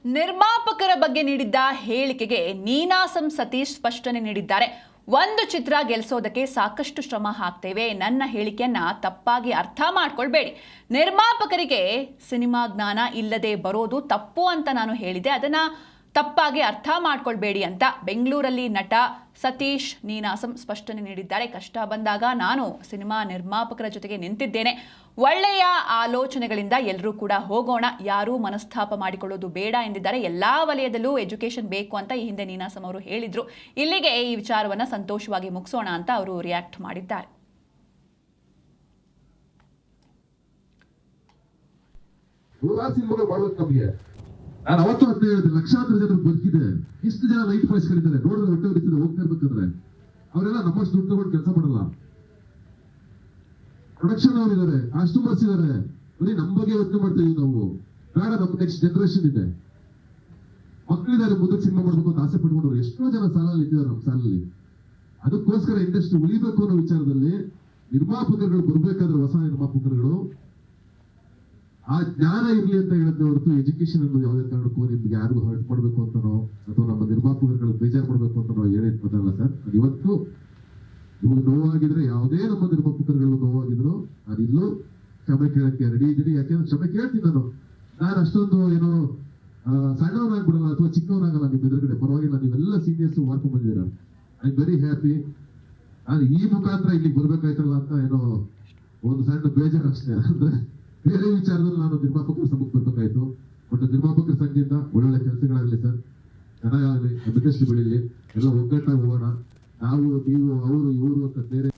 ನಿರ್ಮಾಪಕರ ಬಗ್ಗೆ ನೀಡಿದ್ದ ಹೇಳಿಕೆಗೆ ನೀನಾಸಂ ಸತೀಶ್ ಸ್ಪಷ್ಟನೆ ನೀಡಿದ್ದಾರೆ. ಒಂದು ಚಿತ್ರ ಗೆಲ್ಲಿಸೋದಕ್ಕೆ ಸಾಕಷ್ಟು ಶ್ರಮ ಹಾಕ್ತೇವೆ. ನನ್ನ ಹೇಳಿಕೆಯನ್ನ ತಪ್ಪಾಗಿ ಅರ್ಥ ಮಾಡ್ಕೊಳ್ಬೇಡಿ. ನಿರ್ಮಾಪಕರಿಗೆ ಸಿನಿಮಾ ಜ್ಞಾನ ಇಲ್ಲದೆ ಬರೋದು ತಪ್ಪು ಅಂತ ನಾನು ಹೇಳಿದೆ. ಅದನ್ನ ತಪ್ಪಾಗಿ ಅರ್ಥ ಮಾಡ್ಕೊಳ್ಬೇಡಿ ಅಂತ ಬೆಂಗಳೂರಲ್ಲಿ ನಟ ಸತೀಶ್ ನೀನಾಸಂ ಸ್ಪಷ್ಟನೆ ನೀಡಿದ್ದಾರೆ. ಕಷ್ಟ ಬಂದಾಗ ನಾನು ಸಿನಿಮಾ ನಿರ್ಮಾಪಕರ ಜೊತೆಗೆ ನಿಂತಿದ್ದೇನೆ. ಒಳ್ಳೆಯ ಆಲೋಚನೆಗಳಿಂದ ಎಲ್ಲರೂ ಕೂಡ ಹೋಗೋಣ, ಯಾರೂ ಮನಸ್ತಾಪ ಮಾಡಿಕೊಳ್ಳೋದು ಬೇಡ ಎಂದಿದ್ದಾರೆ. ಎಲ್ಲಾ ವಲಯದಲ್ಲೂ ಎಜುಕೇಶನ್ ಬೇಕು ಅಂತ ಈ ಹಿಂದೆ ನೀನಾಸಂ ಅವರು ಹೇಳಿದ್ರು. ಇಲ್ಲಿಗೆ ಈ ವಿಚಾರವನ್ನ ಸಂತೋಷವಾಗಿ ಮುಗಿಸೋಣ ಅಂತ ಅವರು ರಿಯಾಕ್ಟ್ ಮಾಡಿದ್ದಾರೆ. ನಾನು ಅವತ್ತು ಅಂತ ಹೇಳಿದೆ, ಲಕ್ಷಾಂತರ ಜನರು ಬದುಕಿದೆ, ಇಷ್ಟು ಜನ ಲೈಫ್ ವಯಸ್ಗಳಿದ್ದಾರೆ, ನೋಡಿದ್ರೆ ಹೊಟ್ಟೆ ಹೊಡಿತಿದೆ ಹೋಗ್ತಾ ಇರ್ಬೇಕಾದ್ರೆ ಅವರೆಲ್ಲ ನಮ್ಮಷ್ಟು ದುಡ್ಡು ತಗೊಂಡು ಕೆಲಸ ಮಾಡಲ್ಲ. ಪ್ರೊಡಕ್ಷನ್ ಅವ್ರು ಇದಾರೆ, ಕಸ್ಟಮರ್ಸ್ ಇದಾರೆ, ಬರೀ ನಮ್ಮ ಬಗ್ಗೆ ಯೋಚನೆ ಮಾಡ್ತಾ ಇದೀವಿ ನಾವು. ಬೇಡ, ನಮ್ಮ ನೆಕ್ಸ್ಟ್ ಜನರೇಷನ್ ಇದೆ, ಮಕ್ಕಳಿದ್ದಾರೆ, ಮುಂದಕ್ಕೆ ಸಿನಿಮಾ ಮಾಡ್ಬೇಕು ಅಂತ ಆಸೆ ಪಡ್ಕೊಂಡ್ರು ಎಷ್ಟೋ ಜನ ಸಾಲಲ್ಲಿ ಇದ್ದಾರೆ ನಮ್ಮ ಸಾಲಲ್ಲಿ. ಅದಕ್ಕೋಸ್ಕರ ಇಂಡಸ್ಟ್ರಿ ಉಳಿಬೇಕು ಅನ್ನೋ ವಿಚಾರದಲ್ಲಿ ನಿರ್ಮಾಪಕರುಗಳು ಬರ್ಬೇಕಾದ್ರೆ, ಹೊಸ ನಿರ್ಮಾಪಕರುಗಳು ಆ ಜ್ಞಾನ ಇರ್ಲಿ ಅಂತ ಹೇಳಿದ್ರೆ ಹೊರತು ಎಜುಕೇಶನ್ ಅನ್ನೋದು ಯಾವುದೇ ಕಾರಣಕ್ಕೂ ನಿಮ್ಗೆ ಯಾರಿಗೂ ಹರ್ಟ್ ಮಾಡ್ಬೇಕು ಅಂತನೋ ಅಥವಾ ನಮ್ಮ ನಿರ್ಮಾಪಕರುಗಳು ಬೇಜಾರು ಮಾಡ್ಬೇಕು ಅಂತನೋ ಹೇಳಿದ್ ಬದಲ್ಲ ಸರ್. ಇವತ್ತು ಇವಾಗ ನೋವಾಗಿದ್ರೆ, ಯಾವುದೇ ನಮ್ಮ ನಿರ್ಮಾಪಕರುಗಳು ನೋವಾಗಿದ್ರು ನಾನಿಲ್ಲೂ ಕ್ಷಮೆ ಕೇಳಕ್ಕೆ ರೆಡಿ ಇದ್ದೀನಿ. ಯಾಕೆಂದ್ರೆ ಕ್ಷಮೆ ಕೇಳ್ತೀನಿ ನಾನು ಅಷ್ಟೊಂದು ಏನೋ ಸಣ್ಣವನಾಗ್ಬಿಡಲ್ಲ ಅಥವಾ ಚಿಕ್ಕವನಾಗಲ್ಲ ನಿಮ್ ಎದುರುಗಡೆ. ಪರವಾಗಿಲ್ಲ, ನೀವೆಲ್ಲ ಸೀನಿಯರ್ಸ್ ಮಾಡ್ಕೊಂಡ್ ಬಂದಿದ್ದೀರ. I am very happy. ನಾನು ಈ ಮುಖಾಂತರ ಇಲ್ಲಿಗೆ ಬರ್ಬೇಕಾಯ್ತಲ್ಲ ಅಂತ ಏನೋ ಒಂದು ಸಣ್ಣ ಬೇಜಾರು ಅಷ್ಟೇ. ಅಂದ್ರೆ ಬೇರೆ ವಿಚಾರದಲ್ಲಿ ನಾನು ನಿರ್ಮಾಪಕರ ಸಂಘಕ್ಕೆ ಬರ್ಬೇಕಾಯ್ತು. ಬಟ್ ನಿರ್ಮಾಪಕರ ಸಂಘದಿಂದ ಒಳ್ಳೊಳ್ಳೆ ಕೆಲಸಗಳಾಗಲಿ ಸರ್, ಚೆನ್ನಾಗಾಗಲಿ, ಇಂಡಸ್ಟ್ರಿ ಬೆಳೀಲಿ, ಎಲ್ಲ ಒಗ್ಗಟ್ಟಾಗಿ ಹೋಗೋಣ. ನಾವು ನೀವು ಅವರು ಇವರು ಅಂತ ಬೇರೆ